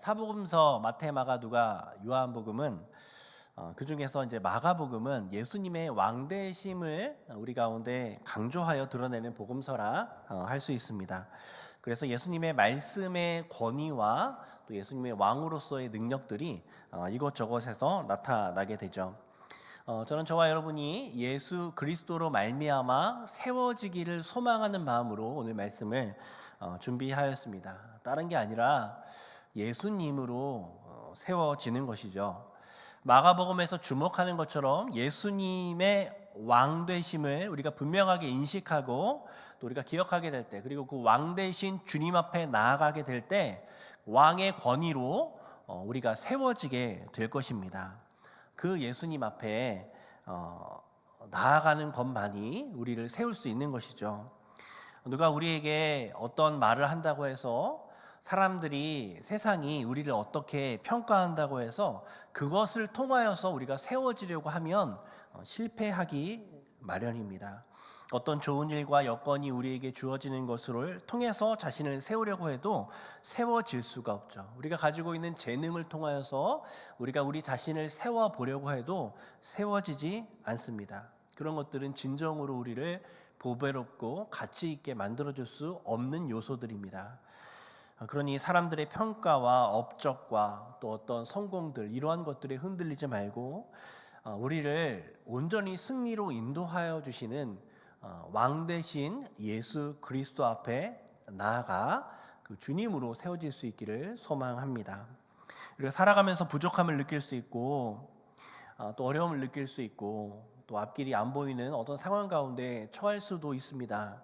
사복음서 마태, 마가, 누가, 요한복음은 그 중에서 이제 마가복음은 예수님의 왕대심을 우리 가운데 강조하여 드러내는 복음서라 할 수 있습니다. 그래서 예수님의 말씀의 권위와 또 예수님의 왕으로서의 능력들이 이곳저곳에서 나타나게 되죠. 저는 저와 여러분이 예수 그리스도로 말미암아 세워지기를 소망하는 마음으로 오늘 말씀을 준비하였습니다. 다른 게 아니라 예수님으로 세워지는 것이죠. 마가복음에서 주목하는 것처럼 예수님의 왕되심을 우리가 분명하게 인식하고 또 우리가 기억하게 될 때, 그리고 그 왕되신 주님 앞에 나아가게 될 때 왕의 권위로 우리가 세워지게 될 것입니다. 그 예수님 앞에 나아가는 것만이 우리를 세울 수 있는 것이죠. 누가 우리에게 어떤 말을 한다고 해서 사람들이, 세상이 우리를 어떻게 평가한다고 해서 그것을 통하여서 우리가 세워지려고 하면 실패하기 마련입니다. 어떤 좋은 일과 여건이 우리에게 주어지는 것을 통해서 자신을 세우려고 해도 세워질 수가 없죠. 우리가 가지고 있는 재능을 통하여서 우리가 우리 자신을 세워보려고 해도 세워지지 않습니다. 그런 것들은 진정으로 우리를 보배롭고 가치 있게 만들어줄 수 없는 요소들입니다. 그러니 사람들의 평가와 업적과 또 어떤 성공들, 이러한 것들에 흔들리지 말고 우리를 온전히 승리로 인도하여 주시는 왕 되신 예수 그리스도 앞에 나아가 그 주님으로 세워질 수 있기를 소망합니다. 우리가 살아가면서 부족함을 느낄 수 있고 또 어려움을 느낄 수 있고 또 앞길이 안 보이는 어떤 상황 가운데 처할 수도 있습니다.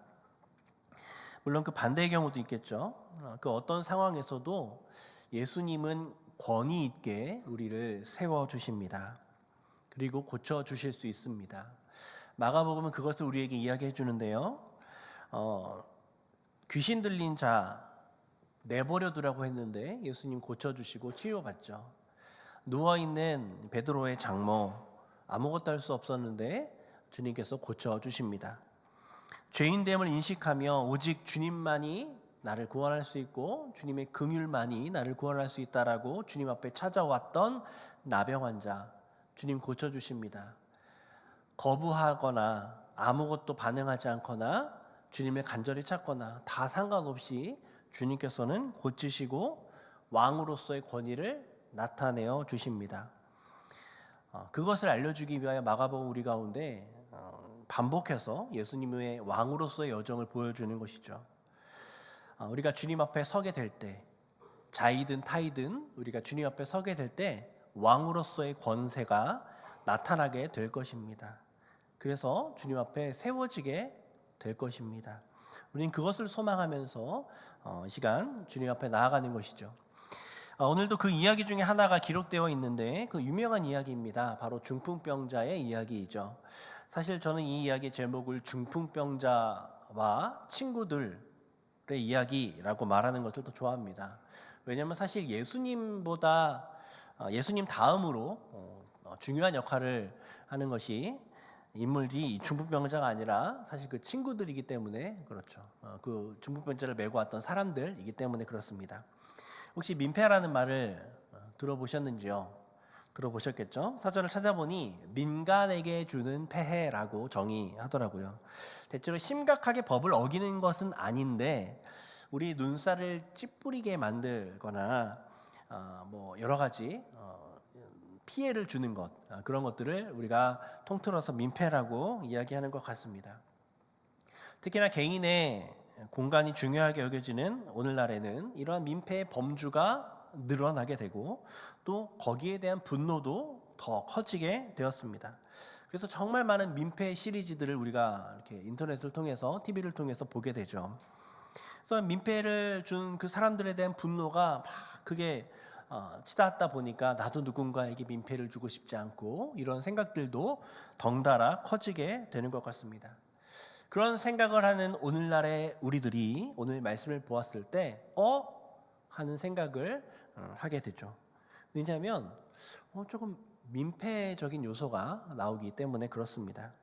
물론 그 반대의 경우도 있겠죠. 그 어떤 상황에서도 예수님은 권위 있게 우리를 세워주십니다. 그리고 고쳐주실 수 있습니다. 마가복음은 그것을 우리에게 이야기해 주는데요. 귀신 들린 자 내버려 두라고 했는데 예수님 고쳐주시고 치유받죠. 누워있는 베드로의 장모, 아무것도 할 수 없었는데 주님께서 고쳐주십니다. 죄인됨을 인식하며 오직 주님만이 나를 구원할 수 있고 주님의 긍휼만이 나를 구원할 수 있다라고 주님 앞에 찾아왔던 나병 환자, 주님 고쳐주십니다. 거부하거나 아무것도 반응하지 않거나 주님을 간절히 찾거나 다 상관없이 주님께서는 고치시고 왕으로서의 권위를 나타내어 주십니다. 그것을 알려주기 위하여 마가복음 우리 가운데 반복해서 예수님의 왕으로서의 여정을 보여주는 것이죠. 우리가 주님 앞에 서게 될 때, 자이든 타이든 우리가 주님 앞에 서게 될 때 왕으로서의 권세가 나타나게 될 것입니다. 그래서 주님 앞에 세워지게 될 것입니다. 우리는 그것을 소망하면서 이 시간 주님 앞에 나아가는 것이죠. 오늘도 그 이야기 중에 하나가 기록되어 있는데 그 유명한 이야기입니다. 바로 중풍병자의 이야기이죠. 사실 저는 이 이야기의 제목을 중풍병자와 친구들의 이야기라고 말하는 것을 더 좋아합니다. 왜냐하면 사실 예수님보다 예수님 다음으로 중요한 역할을 하는 것이 인물이 중풍병자가 아니라 사실 그 친구들이기 때문에 그렇죠. 그 중풍병자를 메고 왔던 사람들이기 때문에 그렇습니다. 혹시 민폐라는 말을 들어보셨는지요? 들어보셨겠죠? 사전을 찾아보니 민간에게 주는 폐해라고 정의하더라고요. 대체로 심각하게 법을 어기는 것은 아닌데 우리 눈살을 찌푸리게 만들거나 뭐 여러 가지 피해를 주는 것, 그런 것들을 우리가 통틀어서 민폐라고 이야기하는 것 같습니다. 특히나 개인의 공간이 중요하게 여겨지는 오늘날에는 이러한 민폐의 범주가 늘어나게 되고 또 거기에 대한 분노도 더 커지게 되었습니다. 그래서 정말 많은 민폐 시리즈들을 우리가 이렇게 인터넷을 통해서, TV를 통해서 보게 되죠. 그래서 민폐를 준 그 사람들에 대한 분노가 막 그게 치닫다 보니까 나도 누군가에게 민폐를 주고 싶지 않고 이런 생각들도 덩달아 커지게 되는 것 같습니다. 그런 생각을 하는 오늘날의 우리들이 오늘 말씀을 보았을 때 하는 생각을 하게 되죠. 왜냐하면 조금 민폐적인 요소가 나오기 때문에 그렇습니다.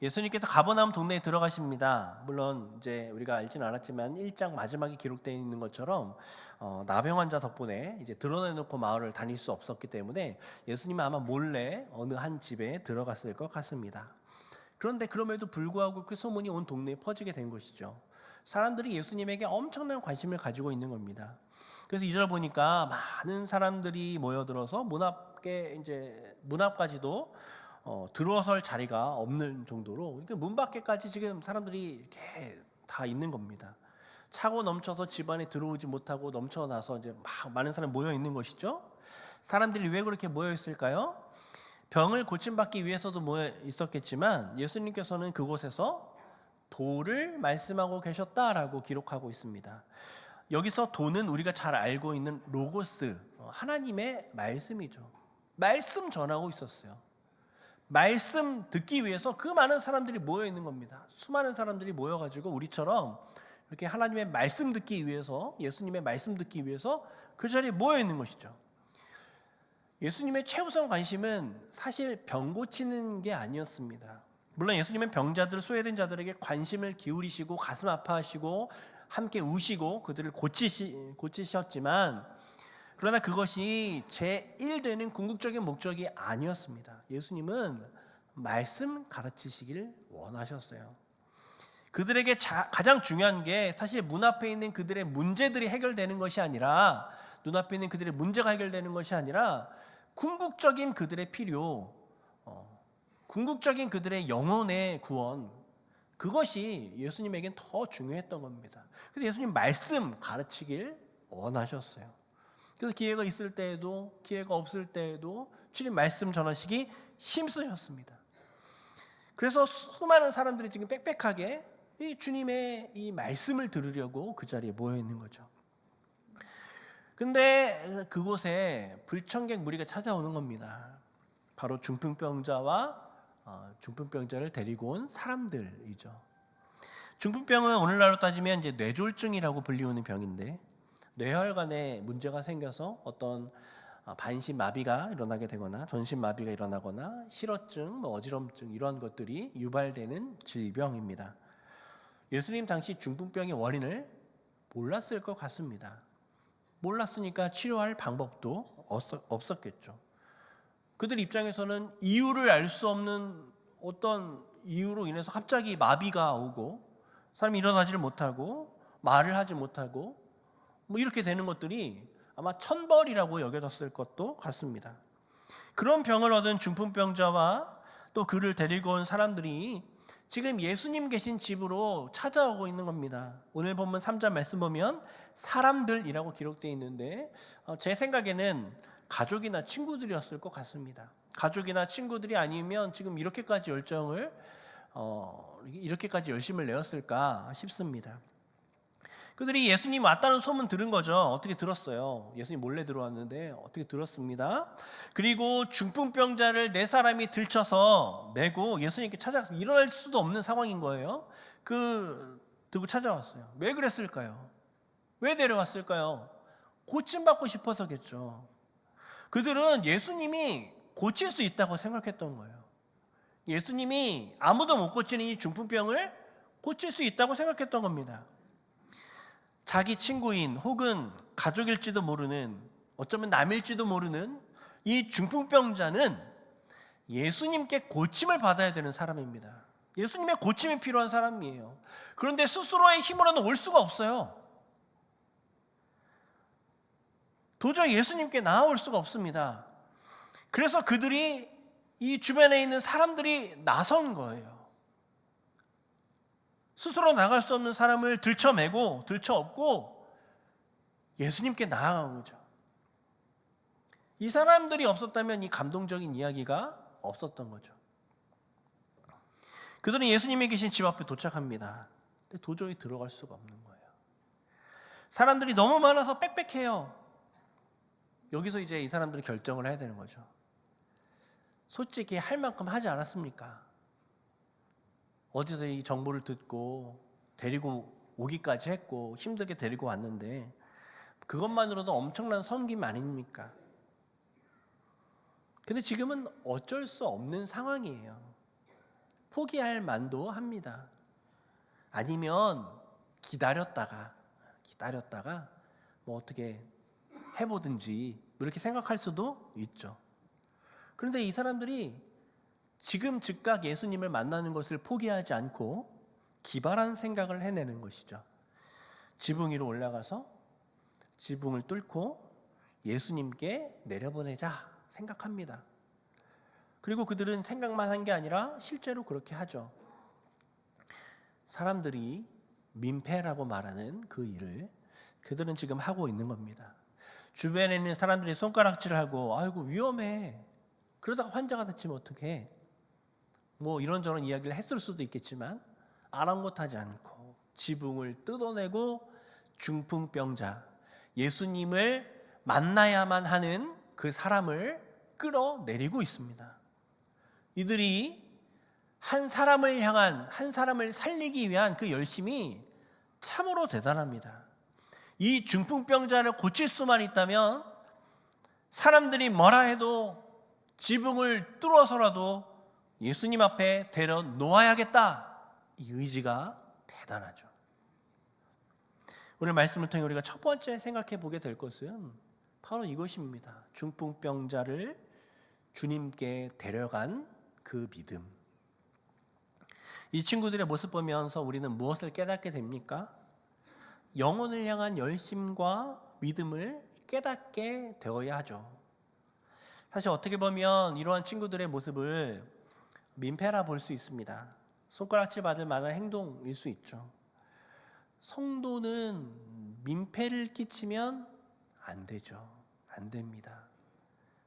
예수님께서 가버나움 동네에 들어가십니다. 물론 이제 우리가 알지는 않았지만 1장 마지막에 기록되어 있는 것처럼 나병 환자 덕분에 이제 드러내놓고 마을을 다닐 수 없었기 때문에 예수님은 아마 몰래 어느 한 집에 들어갔을 것 같습니다. 그런데 그럼에도 불구하고 그 소문이 온 동네에 퍼지게 된 것이죠. 사람들이 예수님에게 엄청난 관심을 가지고 있는 겁니다. 그래서 2절 보니까 많은 사람들이 모여들어서 문 앞까지도 들어설 자리가 없는 정도로, 그러니까 문 밖에까지 지금 사람들이 이렇게 다 있는 겁니다. 차고 넘쳐서 집 안에 들어오지 못하고 넘쳐나서 이제 막 많은 사람이 모여 있는 것이죠. 사람들이 왜 그렇게 모여 있을까요? 병을 고침받기 위해서도 모여 있었겠지만 예수님께서는 그곳에서 도를 말씀하고 계셨다라고 기록하고 있습니다. 여기서 도는 우리가 잘 알고 있는 로고스, 하나님의 말씀이죠. 말씀 전하고 있었어요. 말씀 듣기 위해서 그 많은 사람들이 모여 있는 겁니다. 수많은 사람들이 모여가지고 우리처럼 이렇게 하나님의 말씀 듣기 위해서, 예수님의 말씀 듣기 위해서 그 자리에 모여 있는 것이죠. 예수님의 최우선 관심은 사실 병 고치는 게 아니었습니다. 물론 예수님은 병자들, 소외된 자들에게 관심을 기울이시고 가슴 아파하시고 함께 우시고 그들을 고치셨지만, 그러나 그것이 제1되는 궁극적인 목적이 아니었습니다. 예수님은 말씀 가르치시길 원하셨어요. 그들에게 가장 중요한 게 사실 문 앞에 있는 그들의 문제들이 해결되는 것이 아니라, 눈앞에 있는 그들의 문제가 해결되는 것이 아니라 궁극적인 그들의 필요, 궁극적인 그들의 영혼의 구원, 그것이 예수님에겐 더 중요했던 겁니다. 그래서 예수님 말씀 가르치길 원하셨어요. 그래서 기회가 있을 때에도 기회가 없을 때에도 주님 말씀 전하시기 힘쓰셨습니다. 그래서 수많은 사람들이 지금 빽빽하게 이 주님의 이 말씀을 들으려고 그 자리에 모여 있는 거죠. 근데 그곳에 불청객 무리가 찾아오는 겁니다. 바로 중풍병자와 중풍병자를 데리고 온 사람들이죠. 중풍병은 오늘날로 따지면 이제 뇌졸중이라고 불리우는 병인데, 뇌혈관에 문제가 생겨서 어떤 반신 마비가 일어나게 되거나 전신 마비가 일어나거나 실어증, 어지럼증 이러한 것들이 유발되는 질병입니다. 예수님 당시 중풍병의 원인을 몰랐을 것 같습니다. 몰랐으니까 치료할 방법도 없었겠죠. 그들 입장에서는 이유를 알 수 없는 어떤 이유로 인해서 갑자기 마비가 오고 사람이 일어나지를 못하고 말을 하지 못하고 이렇게 되는 것들이 아마 천벌이라고 여겨졌을 것도 같습니다. 그런 병을 얻은 중풍병자와 또 그를 데리고 온 사람들이 지금 예수님 계신 집으로 찾아오고 있는 겁니다. 오늘 본문 3절 말씀 보면 사람들이라고 기록되어 있는데, 제 생각에는 가족이나 친구들이었을 것 같습니다. 가족이나 친구들이 아니면 지금 이렇게까지 열심을 내었을까 싶습니다. 그들이 예수님 왔다는 소문 들은 거죠. 어떻게 들었어요? 예수님 몰래 들어왔는데 어떻게 들었습니다. 그리고 중풍병자를 4사람이 들쳐서 메고 예수님께 찾아가서 일어날 수도 없는 상황인 거예요. 들고 찾아왔어요. 왜 그랬을까요? 왜 데려왔을까요? 고침받고 싶어서겠죠. 그들은 예수님이 고칠 수 있다고 생각했던 거예요. 예수님이 아무도 못 고치는 이 중풍병을 고칠 수 있다고 생각했던 겁니다. 자기 친구인 혹은 가족일지도 모르는, 어쩌면 남일지도 모르는 이 중풍병자는 예수님께 고침을 받아야 되는 사람입니다. 예수님의 고침이 필요한 사람이에요. 그런데 스스로의 힘으로는 올 수가 없어요. 도저히 예수님께 나아올 수가 없습니다. 그래서 그들이, 이 주변에 있는 사람들이 나선 거예요. 스스로 나갈 수 없는 사람을 들쳐매고 들쳐업고 예수님께 나아간 거죠. 이 사람들이 없었다면 이 감동적인 이야기가 없었던 거죠. 그들은 예수님이 계신 집 앞에 도착합니다. 근데 도저히 들어갈 수가 없는 거예요. 사람들이 너무 많아서 빽빽해요. 여기서 이제 이 사람들이 결정을 해야 되는 거죠. 솔직히 할 만큼 하지 않았습니까? 어디서 이 정보를 듣고 데리고 오기까지 했고 힘들게 데리고 왔는데 그것만으로도 엄청난 섬김 아닙니까? 근데 지금은 어쩔 수 없는 상황이에요. 포기할 만도 합니다. 아니면 기다렸다가 뭐 어떻게 해보든지 이렇게 생각할 수도 있죠. 그런데 이 사람들이 지금 즉각 예수님을 만나는 것을 포기하지 않고 기발한 생각을 해내는 것이죠. 지붕 위로 올라가서 지붕을 뚫고 예수님께 내려보내자 생각합니다. 그리고 그들은 생각만 한 게 아니라 실제로 그렇게 하죠. 사람들이 민폐라고 말하는 그 일을 그들은 지금 하고 있는 겁니다. 주변에 있는 사람들이 손가락질하고 아이고 위험해, 그러다가 환자가 다치면 어떡해, 뭐 이런저런 이야기를 했을 수도 있겠지만 아랑곳하지 않고 지붕을 뜯어내고 중풍병자, 예수님을 만나야만 하는 그 사람을 끌어내리고 있습니다. 이들이 한 사람을 살리기 위한 그 열심이 참으로 대단합니다. 이 중풍병자를 고칠 수만 있다면 사람들이 뭐라 해도 지붕을 뚫어서라도 예수님 앞에 데려 놓아야겠다, 이 의지가 대단하죠. 오늘 말씀을 통해 우리가 첫 번째 생각해 보게 될 것은 바로 이것입니다. 중풍병자를 주님께 데려간 그 믿음. 이 친구들의 모습 보면서 우리는 무엇을 깨닫게 됩니까? 영혼을 향한 열심과 믿음을 깨닫게 되어야 하죠. 사실 어떻게 보면 이러한 친구들의 모습을 민폐라 볼 수 있습니다. 손가락질 받을 만한 행동일 수 있죠. 성도는 민폐를 끼치면 안 되죠. 안 됩니다.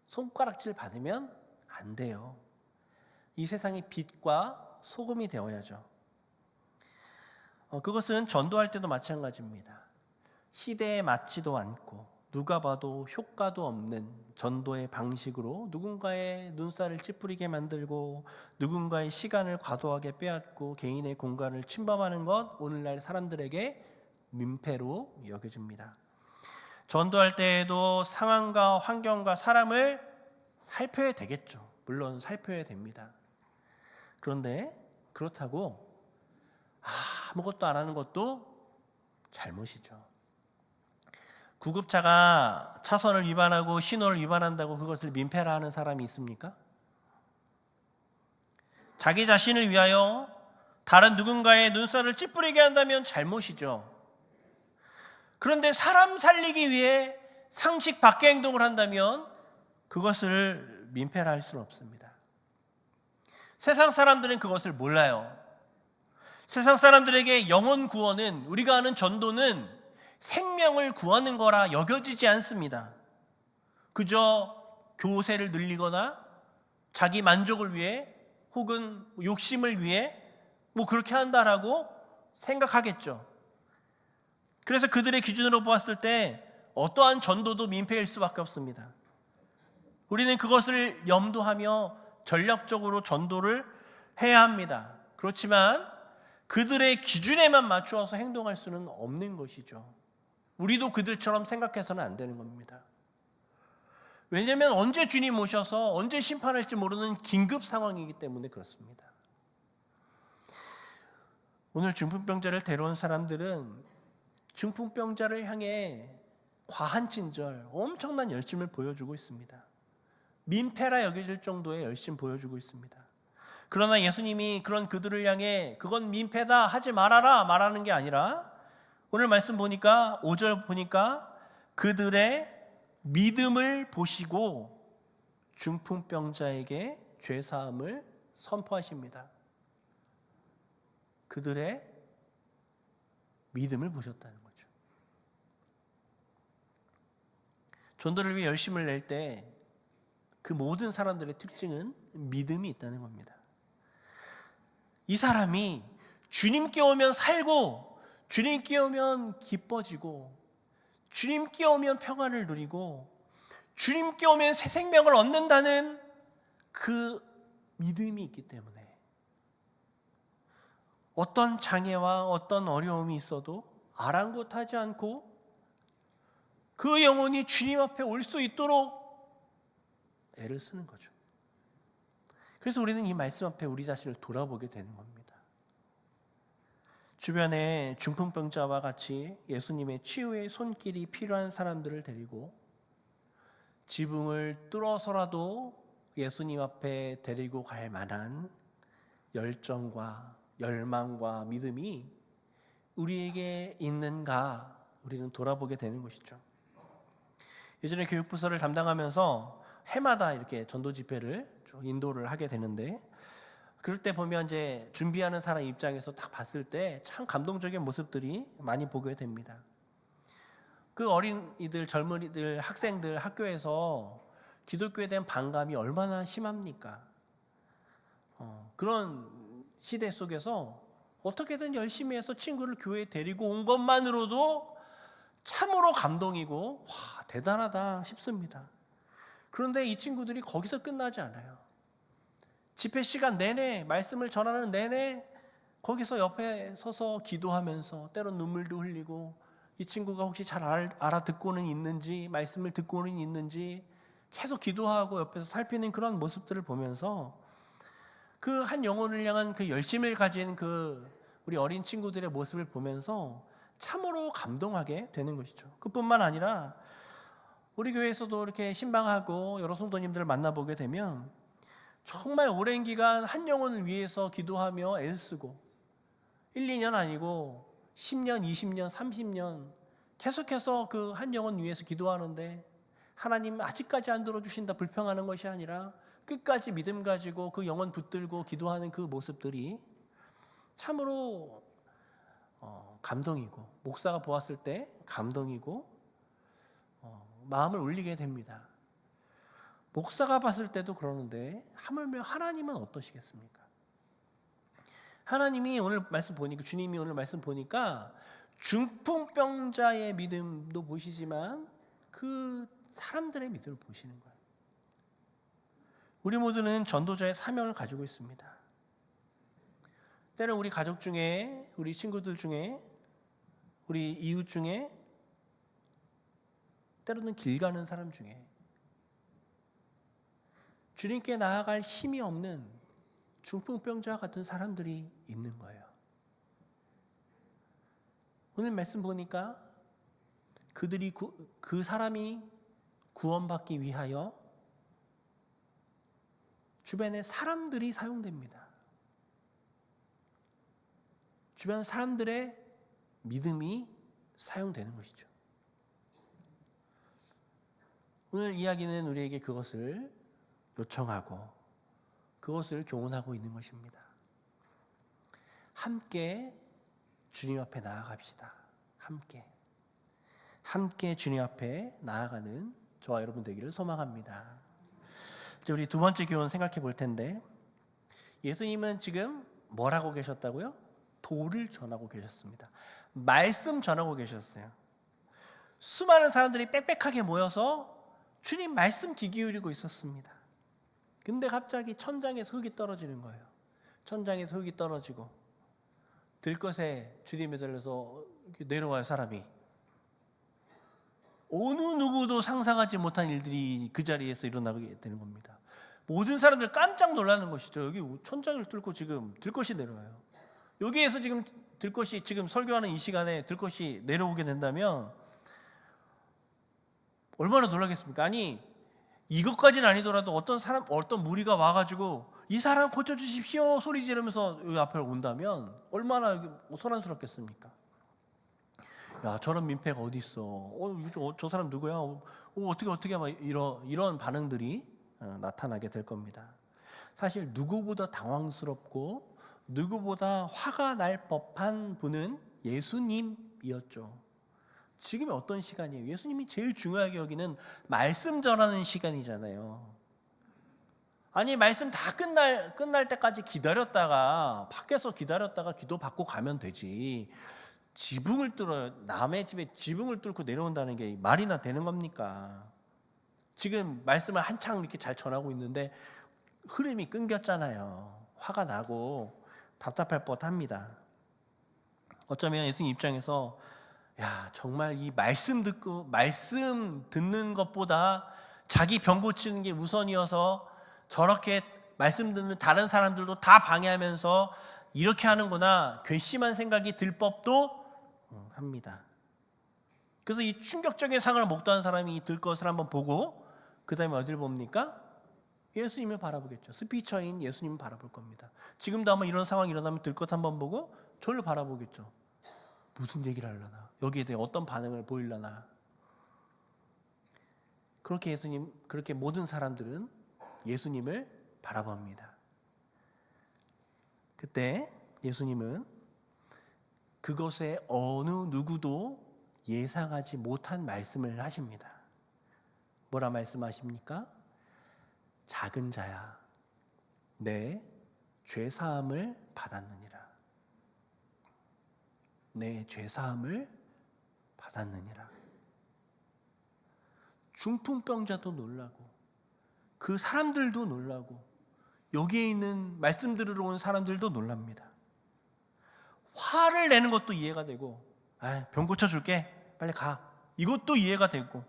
손가락질 받으면 안 돼요. 이 세상의 빛과 소금이 되어야죠. 그것은 전도할 때도 마찬가지입니다. 시대에 맞지도 않고 누가 봐도 효과도 없는 전도의 방식으로 누군가의 눈살을 찌푸리게 만들고 누군가의 시간을 과도하게 빼앗고 개인의 공간을 침범하는 것, 오늘날 사람들에게 민폐로 여겨집니다. 전도할 때에도 상황과 환경과 사람을 살펴야 되겠죠. 물론 살펴야 됩니다. 그런데 그렇다고 아무것도 안 하는 것도 잘못이죠. 구급차가 차선을 위반하고 신호를 위반한다고 그것을 민폐라 하는 사람이 있습니까? 자기 자신을 위하여 다른 누군가의 눈살을 찌푸리게 한다면 잘못이죠. 그런데 사람 살리기 위해 상식 밖의 행동을 한다면 그것을 민폐라 할 수는 없습니다. 세상 사람들은 그것을 몰라요. 세상 사람들에게 영혼 구원은, 우리가 아는 전도는 생명을 구하는 거라 여겨지지 않습니다. 그저 교세를 늘리거나 자기 만족을 위해 혹은 욕심을 위해 뭐 그렇게 한다라고 생각하겠죠. 그래서 그들의 기준으로 보았을 때 어떠한 전도도 민폐일 수밖에 없습니다. 우리는 그것을 염두하며 전략적으로 전도를 해야 합니다. 그렇지만 그들의 기준에만 맞추어서 행동할 수는 없는 것이죠. 우리도 그들처럼 생각해서는 안 되는 겁니다. 왜냐하면 언제 주님 오셔서 언제 심판할지 모르는 긴급 상황이기 때문에 그렇습니다. 오늘 중풍병자를 데려온 사람들은 중풍병자를 향해 과한 친절, 엄청난 열심을 보여주고 있습니다. 민폐라 여겨질 정도의 열심 보여주고 있습니다. 그러나 예수님이 그런 그들을 향해 그건 민폐다 하지 말아라 말하는 게 아니라 오늘 말씀 보니까 5절 보니까 그들의 믿음을 보시고 중풍병자에게 죄사함을 선포하십니다. 그들의 믿음을 보셨다는 거죠. 전도를 위해 열심을 낼 때 그 모든 사람들의 특징은 믿음이 있다는 겁니다. 이 사람이 주님께 오면 살고 주님께 오면 기뻐지고 주님께 오면 평안을 누리고 주님께 오면 새 생명을 얻는다는 그 믿음이 있기 때문에 어떤 장애와 어떤 어려움이 있어도 아랑곳하지 않고 그 영혼이 주님 앞에 올 수 있도록 애를 쓰는 거죠. 그래서 우리는 이 말씀 앞에 우리 자신을 돌아보게 되는 겁니다. 주변에 중풍병자와 같이 예수님의 치유의 손길이 필요한 사람들을 데리고 지붕을 뚫어서라도 예수님 앞에 데리고 갈 만한 열정과 열망과 믿음이 우리에게 있는가 우리는 돌아보게 되는 것이죠. 예전에 교육부서를 담당하면서 해마다 이렇게 전도 집회를 인도를 하게 되는데, 그럴 때 보면 이제 준비하는 사람 입장에서 딱 봤을 때 참 감동적인 모습들이 많이 보게 됩니다. 그 어린이들, 젊은이들, 학생들 학교에서 기독교에 대한 반감이 얼마나 심합니까? 그런 시대 속에서 어떻게든 열심히 해서 친구를 교회에 데리고 온 것만으로도 참으로 감동이고 와, 대단하다 싶습니다. 그런데 이 친구들이 거기서 끝나지 않아요. 집회 시간 내내, 말씀을 전하는 내내 거기서 옆에 서서 기도하면서 때론 눈물도 흘리고, 이 친구가 혹시 잘 알아듣고는 있는지, 말씀을 듣고는 있는지 계속 기도하고 옆에서 살피는 그런 모습들을 보면서 그 한 영혼을 향한 그 열심을 가진 그 우리 어린 친구들의 모습을 보면서 참으로 감동하게 되는 것이죠. 그뿐만 아니라 우리 교회에서도 이렇게 신방하고 여러 성도님들을 만나보게 되면 정말 오랜 기간 한 영혼을 위해서 기도하며 애쓰고 1, 2년 아니고 10년, 20년, 30년 계속해서 그 한 영혼 위해서 기도하는데 하나님 아직까지 안 들어주신다 불평하는 것이 아니라 끝까지 믿음 가지고 그 영혼 붙들고 기도하는 그 모습들이 참으로 감동이고, 목사가 보았을 때 감동이고 마음을 울리게 됩니다. 목사가 봤을 때도 그러는데 하물며 하나님은 어떠시겠습니까? 하나님이 오늘 말씀 보니까, 주님이 오늘 말씀 보니까 중풍병자의 믿음도 보시지만 그 사람들의 믿음을 보시는 거예요. 우리 모두는 전도자의 사명을 가지고 있습니다. 때로 우리 가족 중에, 우리 친구들 중에, 우리 이웃 중에, 때로는 길 가는 사람 중에 주님께 나아갈 힘이 없는 중풍병자와 같은 사람들이 있는 거예요. 오늘 말씀 보니까 그 사람이 구원받기 위하여 주변에 사람들이 사용됩니다. 주변 사람들의 믿음이 사용되는 것이죠. 오늘 이야기는 우리에게 그것을 요청하고 그것을 교훈하고 있는 것입니다. 함께 주님 앞에 나아갑시다. 함께 주님 앞에 나아가는 저와 여러분 되기를 소망합니다. 이제 우리 두 번째 교훈 생각해 볼 텐데, 예수님은 지금 뭘 하고 계셨다고요? 도를 전하고 계셨습니다. 말씀 전하고 계셨어요. 수많은 사람들이 빽빽하게 모여서 주님 말씀 귀 기울이고 있었습니다. 근데 갑자기 천장에서 흙이 떨어지는 거예요. 천장에서 흙이 떨어지고 들것에 줄이 매달려서 내려와요, 사람이. 어느 누구도 상상하지 못한 일들이 그 자리에서 일어나게 되는 겁니다. 모든 사람들 깜짝 놀라는 것이죠. 여기 천장을 뚫고 지금 들것이 내려와요. 여기에서 지금 들것이, 지금 설교하는 이 시간에 들것이 내려오게 된다면 얼마나 놀라겠습니까? 아니, 이것까지는 아니더라도 어떤 무리가 와가지고 이 사람 고쳐주십시오 소리 지르면서 여기 앞에 온다면 얼마나 소란스럽겠습니까? 야, 저런 민폐가 어디 있어? 저 사람 누구야? 어떻게 막 이런 반응들이 나타나게 될 겁니다. 사실 누구보다 당황스럽고 누구보다 화가 날 법한 분은 예수님이었죠. 지금이 어떤 시간이에요? 예수님이 제일 중요하게 여기는 말씀 전하는 시간이잖아요. 아니, 말씀 다 끝날 때까지 기다렸다가, 밖에서 기다렸다가 기도 받고 가면 되지. 남의 집에 지붕을 뚫고 내려온다는 게 말이나 되는 겁니까? 지금 말씀을 한창 이렇게 잘 전하고 있는데 흐름이 끊겼잖아요. 화가 나고 답답할 법합니다. 어쩌면 예수님 입장에서 정말 이 말씀 듣는 것보다 자기 병 고치는 게 우선이어서 저렇게 말씀 듣는 다른 사람들도 다 방해하면서 이렇게 하는구나 괘씸한 생각이 들 법도 합니다. 그래서 이 충격적인 상을 목도한 사람이 들 것을 한번 보고 그 다음에 어디를 봅니까? 예수님을 바라보겠죠. 스피처인 예수님을 바라볼 겁니다. 지금도 아마 이런 상황이 일어나면 들 것 한번 보고 저를 바라보겠죠. 무슨 얘기를 하려나? 여기에 대해 어떤 반응을 보이려나? 그렇게 모든 사람들은 예수님을 바라봅니다. 그때 예수님은 그것에 어느 누구도 예상하지 못한 말씀을 하십니다. 뭐라 말씀하십니까? 작은 자야, 내 죄사함을 받았느니라. 내 죄사함을 받았느니라. 중풍병자도 놀라고 그 사람들도 놀라고 여기에 있는 말씀 들으러 온 사람들도 놀랍니다. 화를 내는 것도 이해가 되고 병 고쳐줄게 빨리 가 이것도 이해가 되고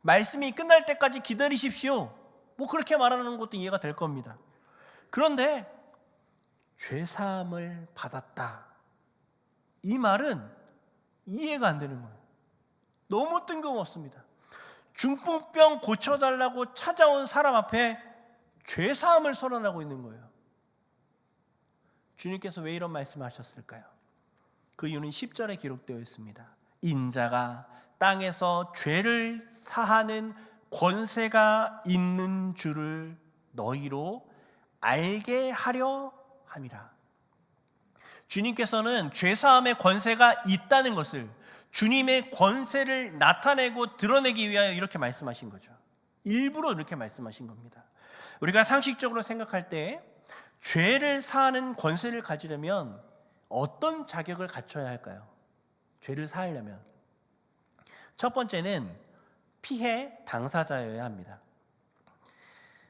말씀이 끝날 때까지 기다리십시오 뭐 그렇게 말하는 것도 이해가 될 겁니다. 그런데 죄사함을 받았다 이 말은 이해가 안 되는 거예요. 너무 뜬금없습니다. 중풍병 고쳐달라고 찾아온 사람 앞에 죄사함을 선언하고 있는 거예요. 주님께서 왜 이런 말씀을 하셨을까요? 그 이유는 10절에 기록되어 있습니다. 인자가 땅에서 죄를 사하는 권세가 있는 줄을 너희로 알게 하려 함이라. 주님께서는 죄사함의 권세가 있다는 것을 주님의 권세를 나타내고 드러내기 위하여 이렇게 말씀하신 거죠. 일부러 이렇게 말씀하신 겁니다. 우리가 상식적으로 생각할 때 죄를 사하는 권세를 가지려면 어떤 자격을 갖춰야 할까요? 죄를 사하려면 첫 번째는 피해 당사자여야 합니다.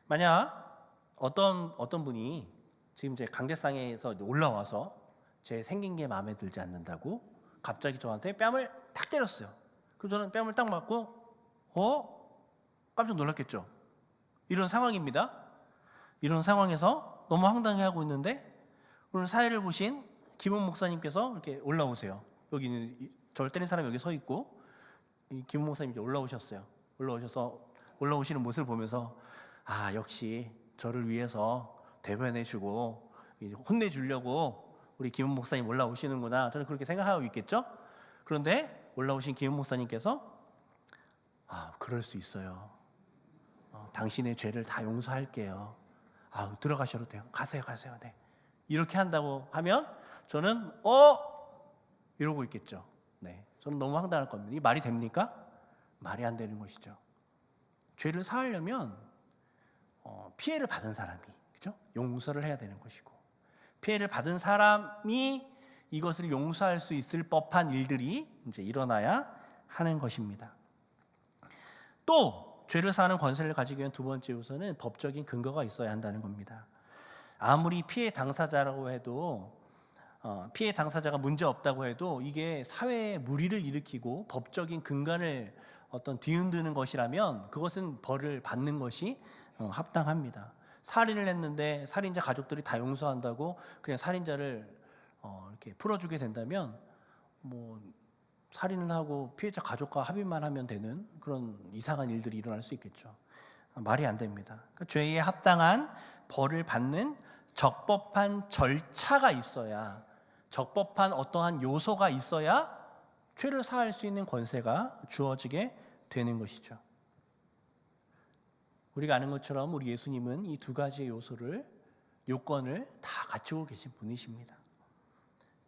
만약 어떤 분이 지금 제 강대상에서 올라와서 제 생긴 게 마음에 들지 않는다고 갑자기 저한테 뺨을 탁 때렸어요. 그럼 저는 뺨을 딱 맞고 깜짝 놀랐겠죠. 이런 상황입니다. 이런 상황에서 너무 황당해하고 있는데 오늘 사회를 보신 김원 목사님께서 이렇게 올라오세요. 여기는 저를 때린 사람이 여기 서 있고 김원 목사님이 올라오셨어요. 올라오시는 모습을 보면서 역시 저를 위해서 대변해주고 혼내주려고 우리 김원 목사님 올라오시는구나. 저는 그렇게 생각하고 있겠죠. 그런데 올라오신 김원 목사님께서 그럴 수 있어요. 당신의 죄를 다 용서할게요. 들어가셔도 돼요. 가세요. 네. 이렇게 한다고 하면 저는 이러고 있겠죠. 네, 저는 너무 황당할 겁니다. 이 말이 됩니까? 말이 안 되는 것이죠. 죄를 사하려면 피해를 받은 사람이 그죠? 용서를 해야 되는 것이고 피해를 받은 사람이 이것을 용서할 수 있을 법한 일들이 이제 일어나야 하는 것입니다. 또 죄를 사하는 권세를 가지기 위한 두 번째 요소는 법적인 근거가 있어야 한다는 겁니다. 아무리 피해 당사자라고 해도 피해 당사자가 문제 없다고 해도 이게 사회에 무리를 일으키고 법적인 근간을 뒤흔드는 것이라면 그것은 벌을 받는 것이 합당합니다. 살인을 했는데 살인자 가족들이 다 용서한다고 그냥 살인자를 이렇게 풀어주게 된다면 살인을 하고 피해자 가족과 합의만 하면 되는 그런 이상한 일들이 일어날 수 있겠죠. 말이 안 됩니다. 그러니까 죄에 합당한 벌을 받는 적법한 절차가 있어야 적법한 어떠한 요소가 있어야 죄를 사할 수 있는 권세가 주어지게 되는 것이죠. 우리가 아는 것처럼 우리 예수님은 이 두 가지의 요건을 다 갖추고 계신 분이십니다.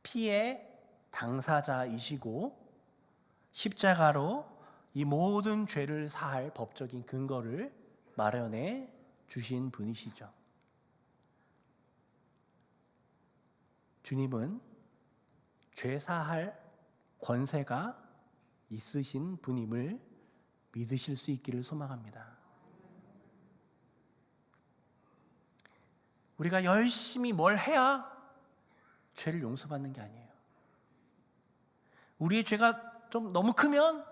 피해 당사자이시고 십자가로 이 모든 죄를 사할 법적인 근거를 마련해 주신 분이시죠. 주님은 죄 사할 권세가 있으신 분임을 믿으실 수 있기를 소망합니다. 우리가 열심히 뭘 해야 죄를 용서받는 게 아니에요. 우리의 죄가 좀 너무 크면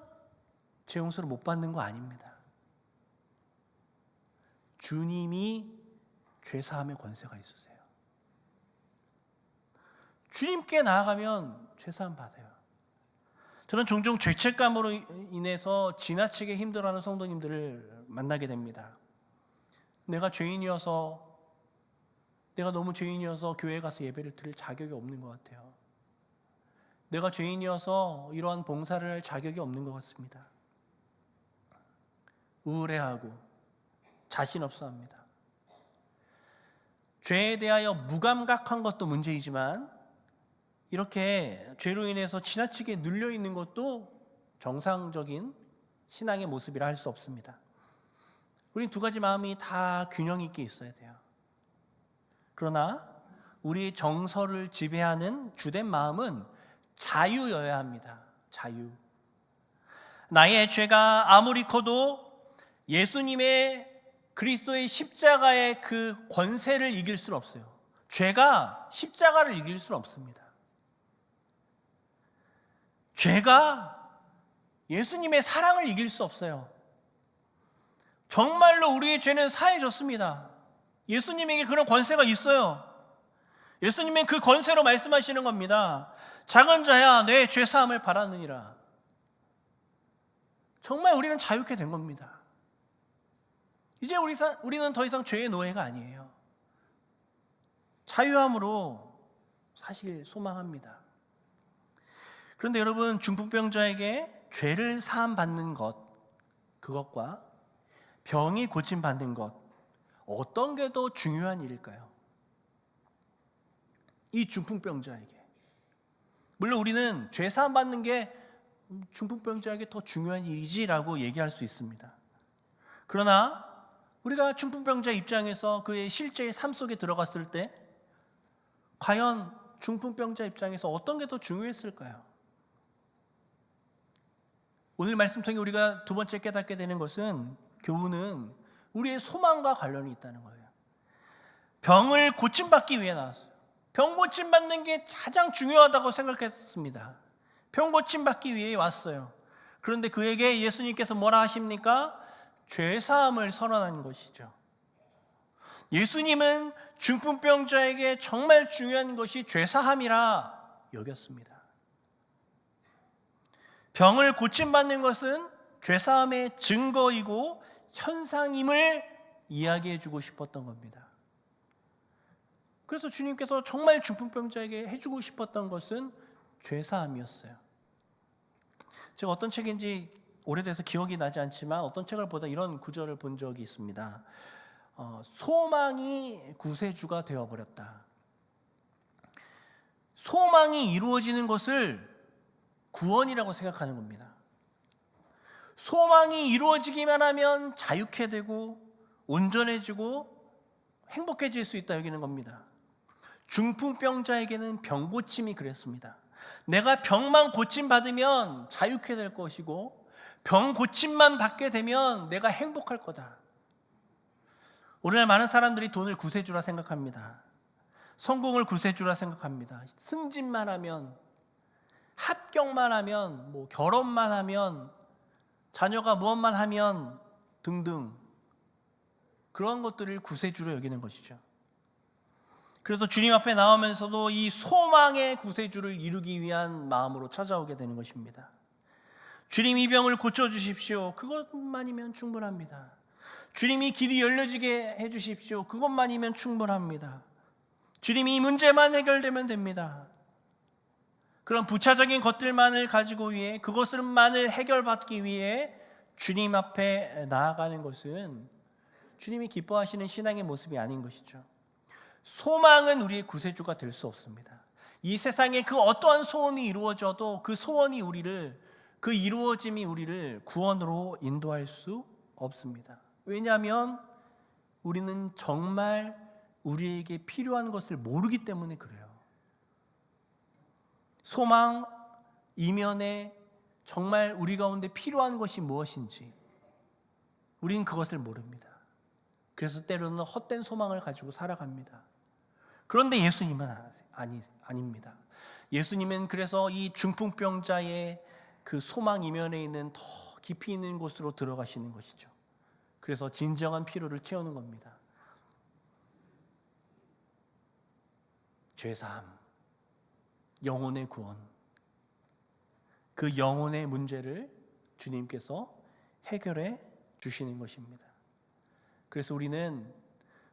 죄 용서를 못 받는 거 아닙니다. 주님이 죄사함의 권세가 있으세요. 주님께 나아가면 죄사함 받아요. 저는 종종 죄책감으로 인해서 지나치게 힘들어하는 성도님들을 만나게 됩니다. 내가 너무 죄인이어서 교회에 가서 예배를 드릴 자격이 없는 것 같아요. 내가 죄인이어서 이러한 봉사를 할 자격이 없는 것 같습니다. 우울해하고 자신 없어 합니다. 죄에 대하여 무감각한 것도 문제이지만 이렇게 죄로 인해서 지나치게 눌려 있는 것도 정상적인 신앙의 모습이라 할 수 없습니다. 우린 두 가지 마음이 다 균형 있게 있어야 돼요. 그러나 우리 정서를 지배하는 주된 마음은 자유여야 합니다. 자유. 나의 죄가 아무리 커도 예수님의 그리스도의 십자가의 그 권세를 이길 수는 없어요. 죄가 십자가를 이길 수는 없습니다. 죄가 예수님의 사랑을 이길 수 없어요. 정말로 우리의 죄는 사해졌습니다. 예수님에게 그런 권세가 있어요. 예수님은 그 권세로 말씀하시는 겁니다. 작은 자야 내 죄사함을 바라느니라. 정말 우리는 자유케 된 겁니다. 이제 우리는 더 이상 죄의 노예가 아니에요. 자유함으로 사실 소망합니다. 그런데 여러분, 중풍병자에게 죄를 사함받는 것, 그것과 병이 고침받는 것, 어떤 게 더 중요한 일일까요? 이 중풍병자에게. 물론 우리는 죄 사함받는 게 중풍병자에게 더 중요한 일이지라고 얘기할 수 있습니다. 그러나 우리가 중풍병자 입장에서 그의 실제의 삶 속에 들어갔을 때 과연 중풍병자 입장에서 어떤 게 더 중요했을까요? 오늘 말씀 통해 우리가 두 번째 깨닫게 되는 것은, 교훈은 우리의 소망과 관련이 있다는 거예요. 병을 고침받기 위해 나왔어요. 병 고침받는 게 가장 중요하다고 생각했습니다. 병 고침받기 위해 왔어요. 그런데 그에게 예수님께서 뭐라 하십니까? 죄사함을 선언한 것이죠. 예수님은 중풍병자에게 정말 중요한 것이 죄사함이라 여겼습니다. 병을 고침받는 것은 죄사함의 증거이고 현상임을 이야기해 주고 싶었던 겁니다. 그래서 주님께서 정말 중풍병자에게 해주고 싶었던 것은 죄사함이었어요. 제가 어떤 책인지 오래돼서 기억이 나지 않지만 어떤 책을 보다 이런 구절을 본 적이 있습니다. 소망이 구세주가 되어버렸다. 소망이 이루어지는 것을 구원이라고 생각하는 겁니다. 소망이 이루어지기만 하면 자유케 되고 온전해지고 행복해질 수 있다 여기는 겁니다. 중풍병자에게는 병고침이 그랬습니다. 내가 병만 고침받으면 자유케 될 것이고 병고침만 받게 되면 내가 행복할 거다. 오늘날 많은 사람들이 돈을 구세주라 생각합니다. 성공을 구세주라 생각합니다. 승진만 하면, 합격만 하면, 결혼만 하면, 자녀가 무엇만 하면 등등, 그런 것들을 구세주로 여기는 것이죠. 그래서 주님 앞에 나오면서도 이 소망의 구세주를 이루기 위한 마음으로 찾아오게 되는 것입니다. 주님, 이 병을 고쳐주십시오. 그것만이면 충분합니다. 주님이 길이 열려지게 해주십시오. 그것만이면 충분합니다. 주님이 이 문제만 해결되면 됩니다. 그런 부차적인 것들만을 가지고 위해, 그것을만을 해결받기 위해 주님 앞에 나아가는 것은 주님이 기뻐하시는 신앙의 모습이 아닌 것이죠. 소망은 우리의 구세주가 될 수 없습니다. 이 세상에 그 어떠한 소원이 이루어져도 그 소원이 그 이루어짐이 우리를 구원으로 인도할 수 없습니다. 왜냐하면 우리는 정말 우리에게 필요한 것을 모르기 때문에 그래요. 소망 이면에 정말 우리 가운데 필요한 것이 무엇인지 우리는 그것을 모릅니다. 그래서 때로는 헛된 소망을 가지고 살아갑니다. 그런데 예수님은 아닙니다. 예수님은 그래서 이 중풍병자의 그 소망 이면에 있는 더 깊이 있는 곳으로 들어가시는 것이죠. 그래서 진정한 필요를 채우는 겁니다. 죄사함, 영혼의 구원, 그 영혼의 문제를 주님께서 해결해 주시는 것입니다. 그래서 우리는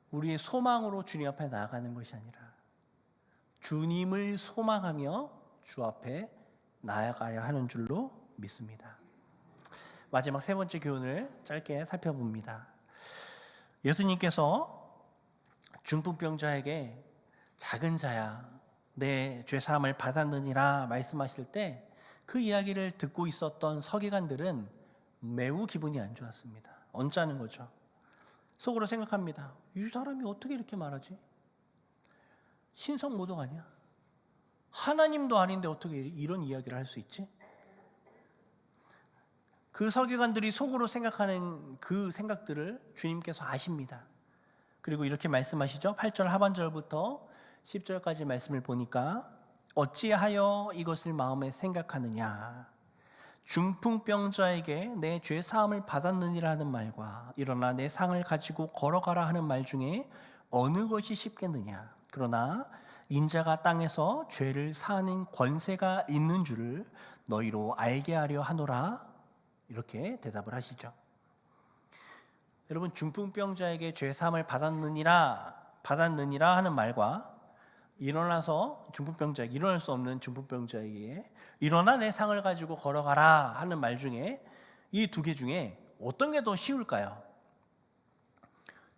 우리의 소망으로 주님 앞에 나아가는 것이 아니라 주님을 소망하며 주 앞에 나아가야 하는 줄로 믿습니다. 마지막 세 번째 교훈을 짧게 살펴봅니다. 예수님께서 중풍병자에게 작은 자야 내 죄사함을 받았느니라 말씀하실 때 그 이야기를 듣고 있었던 서기관들은 매우 기분이 안 좋았습니다. 언짢은 거죠. 속으로 생각합니다. 이 사람이 어떻게 이렇게 말하지? 신성모독 아니야? 하나님도 아닌데 어떻게 이런 이야기를 할 수 있지? 그 서기관들이 속으로 생각하는 그 생각들을 주님께서 아십니다. 그리고 이렇게 말씀하시죠. 8절 하반절부터 10절까지 말씀을 보니까 어찌하여 이것을 마음에 생각하느냐? 중풍병자에게 내 죄사함을 받았느니라 하는 말과 일어나 내 상을 가지고 걸어가라 하는 말 중에 어느 것이 쉽겠느냐? 그러나 인자가 땅에서 죄를 사하는 권세가 있는 줄을 너희로 알게 하려 하노라. 이렇게 대답을 하시죠. 여러분, 중풍병자에게 죄사함을 받았느니라 하는 말과 일어나서 중풍병자에게, 일어날 수 없는 중풍병자에게 일어나 내 상을 가지고 걸어가라 하는 말 중에 이 두 개 중에 어떤 게 더 쉬울까요?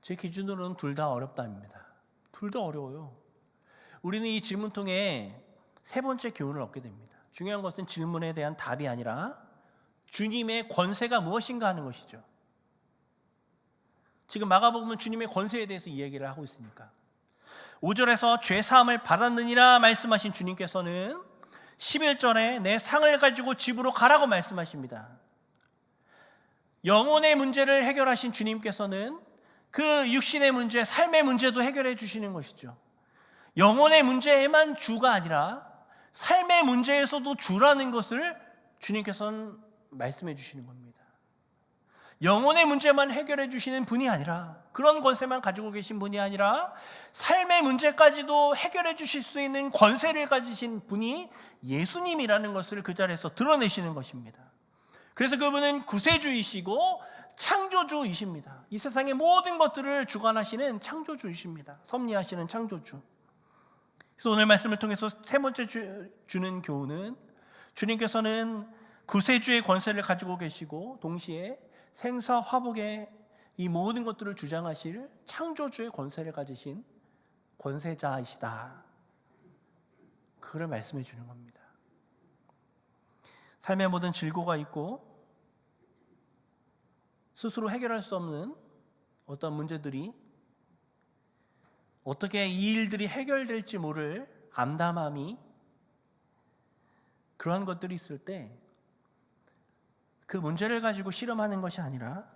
제 기준으로는 둘 다 어렵답니다. 둘 다 어려워요. 우리는 이 질문 통해 세 번째 교훈을 얻게 됩니다. 중요한 것은 질문에 대한 답이 아니라 주님의 권세가 무엇인가 하는 것이죠. 지금 마가복음은 주님의 권세에 대해서 이야기를 하고 있으니까 5절에서 죄사함을 받았느니라 말씀하신 주님께서는 11절에 내 상을 가지고 집으로 가라고 말씀하십니다. 영혼의 문제를 해결하신 주님께서는 그 육신의 문제, 삶의 문제도 해결해 주시는 것이죠. 영혼의 문제에만 주가 아니라 삶의 문제에서도 주라는 것을 주님께서는 말씀해 주시는 겁니다. 영혼의 문제만 해결해 주시는 분이 아니라, 그런 권세만 가지고 계신 분이 아니라 삶의 문제까지도 해결해 주실 수 있는 권세를 가지신 분이 예수님이라는 것을 그 자리에서 드러내시는 것입니다. 그래서 그분은 구세주이시고 창조주이십니다. 이 세상의 모든 것들을 주관하시는 창조주이십니다. 섭리하시는 창조주. 그래서 오늘 말씀을 통해서 세 번째 주는 교훈은 주님께서는 구세주의 권세를 가지고 계시고 동시에 생사화복의 이 모든 것들을 주장하실 창조주의 권세를 가지신 권세자이시다. 그걸 말씀해 주는 겁니다. 삶의 모든 질고가 있고 스스로 해결할 수 없는 어떤 문제들이 어떻게 이 일들이 해결될지 모를 암담함이, 그러한 것들이 있을 때 그 문제를 가지고 씨름하는 것이 아니라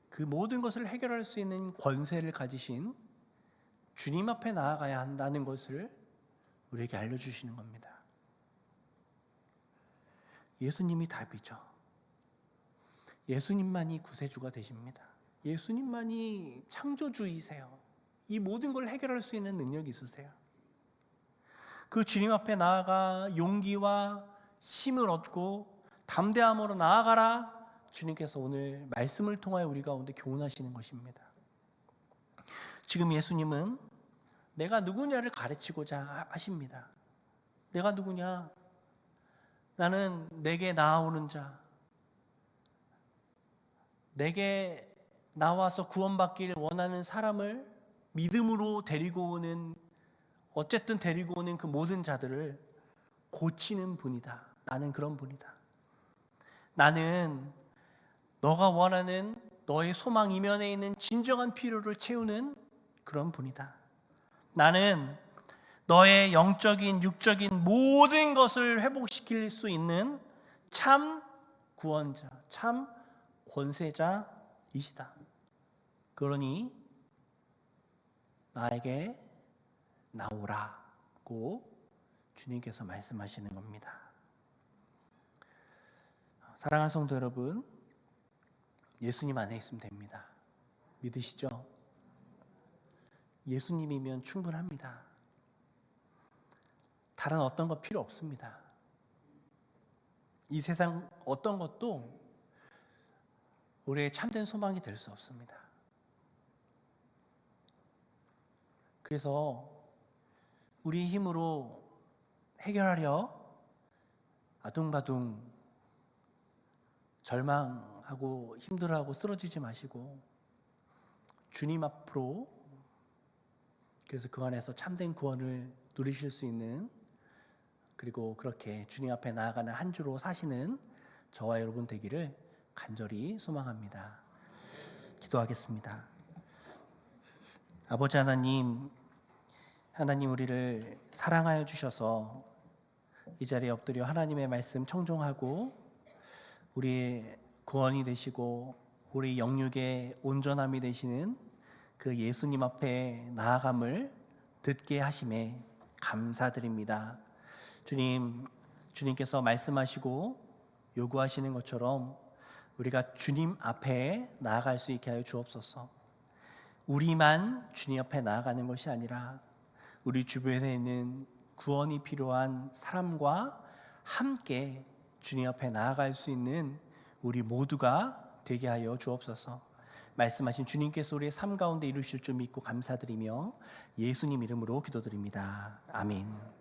그 모든 것을 해결할 수 있는 권세를 가지신 주님 앞에 나아가야 한다는 것을 우리에게 알려주시는 겁니다. 예수님이 답이죠. 예수님만이 구세주가 되십니다. 예수님만이 창조주이세요. 이 모든 걸 해결할 수 있는 능력이 있으세요. 그 주님 앞에 나아가 용기와 힘을 얻고 담대함으로 나아가라. 주님께서 오늘 말씀을 통하여 우리 가운데 교훈하시는 것입니다. 지금 예수님은 내가 누구냐를 가르치고자 하십니다. 내가 누구냐? 나는 내게 나아오는 자, 내게 나와서 구원받기를 원하는 사람을 믿음으로 데리고 오는, 어쨌든 데리고 오는 그 모든 자들을 고치는 분이다. 나는 그런 분이다. 나는 너가 원하는 너의 소망 이면에 있는 진정한 필요를 채우는 그런 분이다. 나는 너의 영적인 육적인 모든 것을 회복시킬 수 있는 참 구원자, 참 권세자이시다. 그러니 나에게 나오라고 주님께서 말씀하시는 겁니다. 사랑하는 성도 여러분, 예수님 안에 있으면 됩니다. 믿으시죠? 예수님이면 충분합니다. 다른 어떤 것 필요 없습니다. 이 세상 어떤 것도 우리의 참된 소망이 될 수 없습니다. 그래서 우리 힘으로 해결하려 아둥바둥 절망하고 힘들어하고 쓰러지지 마시고 주님 앞으로, 그래서 그 안에서 참된 구원을 누리실 수 있는, 그리고 그렇게 주님 앞에 나아가는 한 주로 사시는 저와 여러분 되기를 간절히 소망합니다. 기도하겠습니다. 아버지 하나님, 하나님 우리를 사랑하여 주셔서 이 자리에 엎드려 하나님의 말씀 청종하고 우리의 구원이 되시고 우리 영육의 온전함이 되시는 그 예수님 앞에 나아감을 듣게 하심에 감사드립니다. 주님, 주님께서 말씀하시고 요구하시는 것처럼 우리가 주님 앞에 나아갈 수 있게 하여 주옵소서. 우리만 주님 앞에 나아가는 것이 아니라 우리 주변에 있는 구원이 필요한 사람과 함께 주님 앞에 나아갈 수 있는 우리 모두가 되게 하여 주옵소서. 말씀하신 주님께서 우리의 삶 가운데 이루실 줄 믿고 감사드리며 예수님 이름으로 기도드립니다. 아멘.